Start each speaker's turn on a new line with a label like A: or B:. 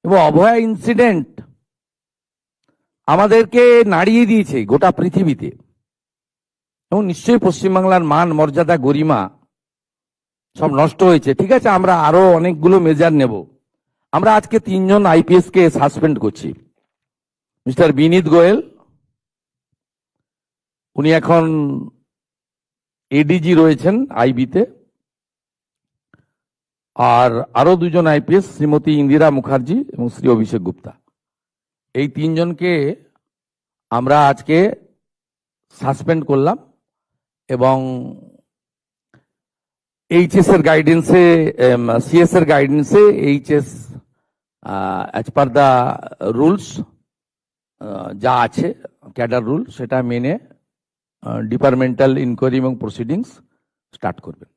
A: এবং অভয়া ইনসিডেন্ট আমাদেরকে নাড়িয়ে দিয়েছে গোটা পৃথিবীতে, এবং নিশ্চয়ই পশ্চিমবাংলার মান মর্যাদা গরিমা সব নষ্ট হয়েছে। ঠিক আছে, আমরা আরো অনেকগুলো মেজার নেব। আমরা আজকে 3 জন আইপিএস কে সাসপেন্ড করছি। মিস্টার বিনীত গোয়েল, উনি এখন এডিজি রয়েছেন আইবিতে, আর আরো 2 জন আইপিএস, শ্রীমতী ইন্দিরা মুখার্জি এবং শ্রী অভিষেক গুপ্তা। এই 3 জনকে আমরা আজকে সাসপেন্ড করলাম এবং এইচএস এর গাইডেন্সে, সিএস এর গাইডেন্সে HS as per the rules যা আছে ক্যাডার রুল, সেটা মেনে ডিপার্টমেন্টাল ইনকোয়ারি এবং প্রসিডিংস স্টার্ট করবেন।